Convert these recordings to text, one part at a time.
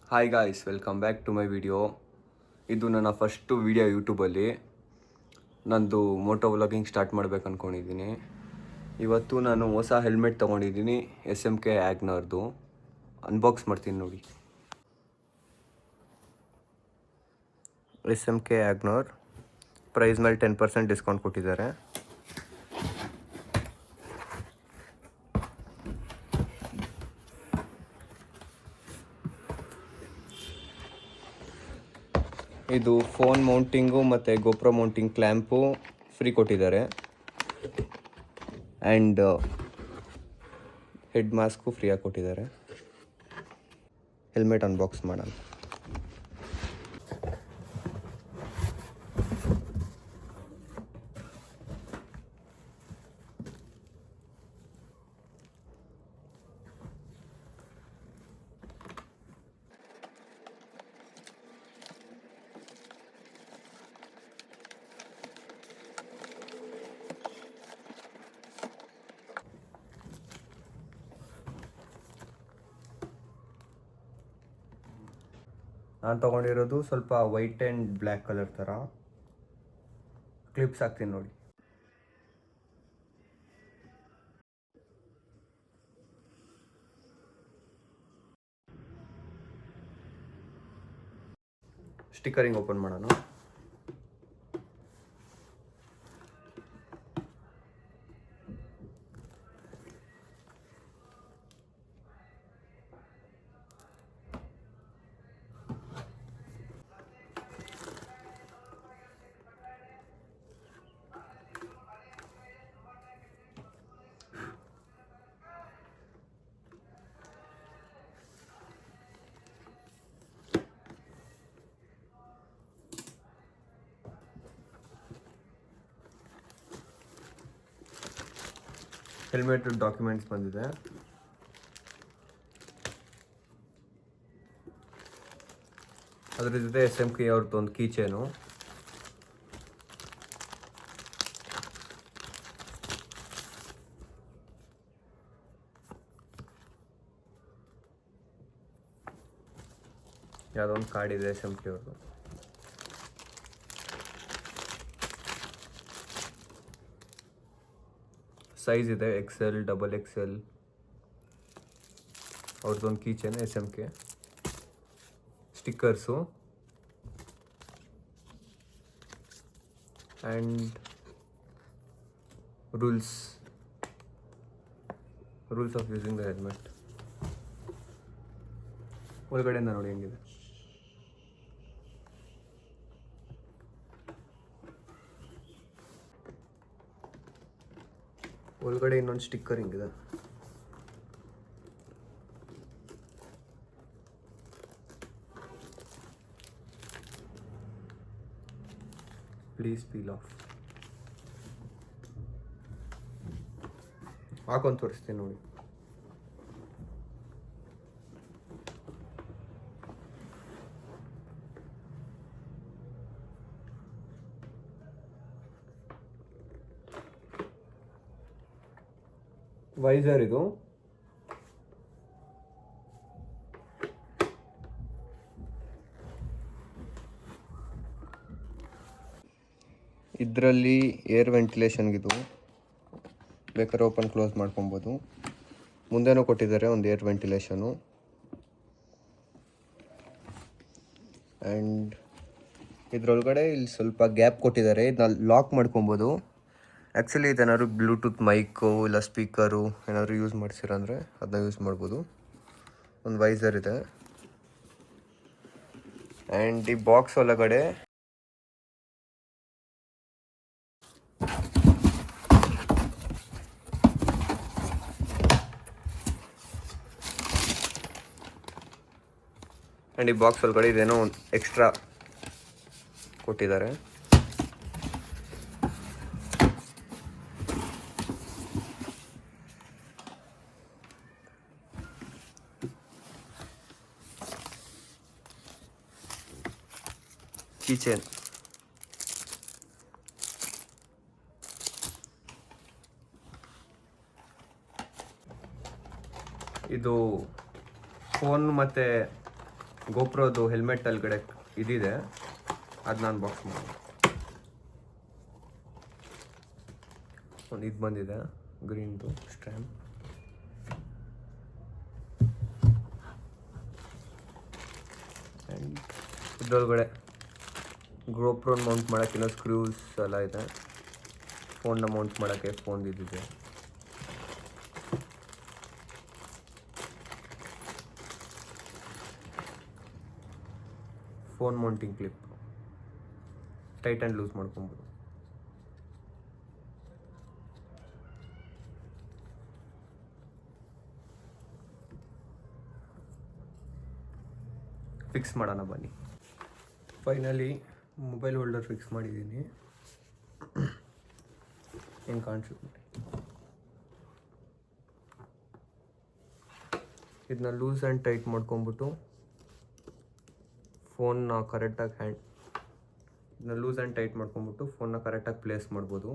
Hi guys, welcome back to my video. ಇದು ನನ್ನ first video ಯೂಟ್ಯೂಬಲ್ಲಿ. ನಂದು ಮೋಟೋ ವ್ಲಾಗಿಂಗ್ ಸ್ಟಾರ್ಟ್ ಮಾಡ್ಬೇಕು ಅಂದ್ಕೊಂಡಿದ್ದೀನಿ. ಇವತ್ತು ನಾನು ಹೊಸ ಹೆಲ್ಮೆಟ್ ತೊಗೊಂಡಿದ್ದೀನಿ, SMK ಆ್ಯಗ್ನರ್ದು. ಅನ್ಬಾಕ್ಸ್ ಮಾಡ್ತೀನಿ ನೋಡಿ. SMK ಆ್ಯಗ್ನರ್ ಪ್ರೈಸ್ ಮೇಲೆ 10% ಡಿಸ್ಕೌಂಟ್ ಕೊಟ್ಟಿದ್ದಾರೆ. ಇದು ಫೋನ್ ಮೌಂಟಿಂಗು ಮತ್ತು ಗೋಪ್ರೋ ಮೌಂಟಿಂಗ್ ಕ್ಲ್ಯಾಂಪು ಫ್ರೀ ಕೊಟ್ಟಿದ್ದಾರೆ. ಆ್ಯಂಡ್ ಹೆಡ್ ಮಾಸ್ಕು ಫ್ರೀಯಾಗಿ ಕೊಟ್ಟಿದ್ದಾರೆ. ಹೆಲ್ಮೆಟ್ ಅನ್ಬಾಕ್ಸ್ ಮಾಡೋಣ. ನಾನು ತೊಗೊಂಡಿರೋದು ಸ್ವಲ್ಪ ವೈಟ್ ಆ್ಯಂಡ್ ಬ್ಲ್ಯಾಕ್ ಕಲರ್ ಥರ. ಕ್ಲಿಪ್ಸ್ ಹಾಕ್ತೀನಿ ನೋಡಿ. ಸ್ಟಿಕ್ಕರಿಂಗ್ ಓಪನ್ ಮಾಡೋಣ. ಹೆಲ್ಮೆಟ್ ಡಾಕ್ಯುಮೆಂಟ್ಸ್ ಬಂದಿದೆ. ಅದ್ರ ಜೊತೆ SMK ಅವ್ರದ್ದು ಒಂದು ಕೀಚೇನು. ಯಾವುದೋ ಒಂದು ಕಾರ್ಡ್ ಇದೆ SMK ಅವ್ರದ್ದು. ಸೈಜ್ ಇದೆ XL, XXL. ಅವ್ರದ್ದೊಂದು ಕೀಚೇನು SMK. Stickers and rules of using the helmet. ಒಳಗಡೆಯಿಂದ ನೋಡಿ ಹೆಂಗಿದೆ. ಒಳಗಡೆ ಇನ್ನೊಂದು ಸ್ಟಿಕ್ಕರ್ ಹಿಂಗಿದೆ. Please peel of. ಹಾಕೊಂಡು ತೋರಿಸ್ತೀನಿ ನೋಡಿ. ವೈಸರ್ ಇದು. ಇದರಲ್ಲಿ ಏರ್ ವೆಂಟಿಲೇಷನ್ಗಿದು, ಬೇಕಾದ್ರೆ ಓಪನ್ ಕ್ಲೋಸ್ ಮಾಡ್ಕೊಬೋದು. ಮುಂದೆನೂ ಕೊಟ್ಟಿದ್ದಾರೆ ಒಂದು ಏರ್ ವೆಂಟಿಲೇಷನು. ಆ್ಯಂಡ್ ಇದರೊಳಗಡೆ ಇಲ್ಲಿ ಸ್ವಲ್ಪ ಗ್ಯಾಪ್ ಕೊಟ್ಟಿದ್ದಾರೆ, ಇದನ್ನ ಲಾಕ್ ಮಾಡ್ಕೊಬೋದು. ಆ್ಯಕ್ಚುಲಿ ಇದೇನಾದ್ರು ಬ್ಲೂಟೂತ್ ಮೈಕು ಇಲ್ಲ ಸ್ಪೀಕರು ಏನಾದರೂ ಯೂಸ್ ಮಾಡಿಸಿರಂದರೆ ಅದನ್ನ ಯೂಸ್ ಮಾಡ್ಬೋದು. ಒಂದು ವೈಸರ್ ಇದೆ. ಆ್ಯಂಡ್ ಈ ಬಾಕ್ಸ್ ಒಳಗಡೆ ಇದೇನೋ ಒಂದು ಎಕ್ಸ್ಟ್ರಾ ಕೊಟ್ಟಿದ್ದಾರೆ. ಕೀಚೇನ್. ಇದು ಫೋನ್ ಮತ್ತು ಗೋಪ್ರೋದು ಹೆಲ್ಮೆಟ್ ಅಲ್ಗಡೆ ಇದಿದೆ, ಅದು ನಾನು ಬಾಕ್ಸ್ ಮಾಡಿ ಒಂದು ಇದು ಬಂದಿದೆ ಗ್ರೀನ್ದು ಸ್ಟ್ರ್ಯಾಂಪ್. ಆ್ಯಂಡ್ ಇದ್ರೊಳಗಡೆ ಗೋಪ್ರೋನ್ ಮೌಂಟ್ ಮಾಡೋಕ್ಕಿನ್ನೂ ಸ್ಕ್ರೂಸ್ ಎಲ್ಲ ಇದೆ. ಫೋನ್ನ ಮೌಂಟ್ ಮಾಡೋಕ್ಕೆ ಫೋನ್ ಇದಿದೆ. Phone mounting clip tight and loose ಮಾಡ್ಕೊಬೋದು. ಫಿಕ್ಸ್ ಮಾಡೋಣ ಬನ್ನಿ. ಫೈನಲಿ ಮೊಬೈಲ್ ಹೋಲ್ಡರ್ ಫಿಕ್ಸ್ ಮಾಡಿದ್ದೀನಿ. ಹೆಂಗೆ ಕಾಣಿಸುತ್ತೆ ಇದನ್ನ ಲೂಸ್ ಆ್ಯಂಡ್ ಟೈಟ್ ಮಾಡ್ಕೊಂಬಿಟ್ಟು ಫೋನ್ನ ಕರೆಕ್ಟಾಗಿ ಇದನ್ನ ಲೂಸ್ ಆ್ಯಂಡ್ ಟೈಟ್ ಮಾಡ್ಕೊಂಬಿಟ್ಟು ಫೋನ್ನ ಕರೆಕ್ಟಾಗಿ ಪ್ಲೇಸ್ ಮಾಡ್ಬೋದು.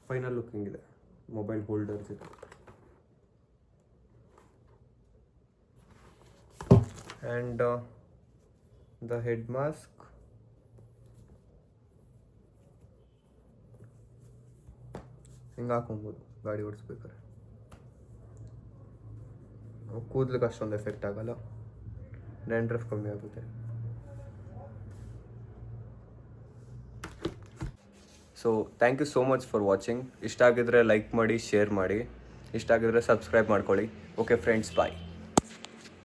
ಫೈನಲ್ ಲುಕ್ ಹಿಂಗಿದೆ ಮೊಬೈಲ್ ಹೋಲ್ಡರ್ ಜೊತೆ. ಆ್ಯಂಡ್ ದ ಹೆಡ್ ಮಾಸ್ಕ್ ಹಿಂಗೆ ಹಾಕೊಬೋದು ಗಾಡಿ ಓಡಿಸ್ಬೇಕಾರೆ. ಕೂದಲಿಗೆ ಅಷ್ಟೊಂದು ಎಫೆಕ್ಟ್ ಆಗಲ್ಲ, ಡ್ಯಾಂಡ್ರಫ್ ಕಮ್ಮಿ ಆಗುತ್ತೆ. So thank you so much for watching. ಇಷ್ಟ ಆಗಿದ್ರೆ ಲೈಕ್ ಮಾಡಿ, ಶೇರ್ ಮಾಡಿ. ಇಷ್ಟ ಆಗಿದ್ರೆ ಸಬ್ಸ್ಕ್ರೈಬ್ ಮಾಡ್ಕೊಳ್ಳಿ. ಓಕೆ ಫ್ರೆಂಡ್ಸ್, ಬಾಯ್.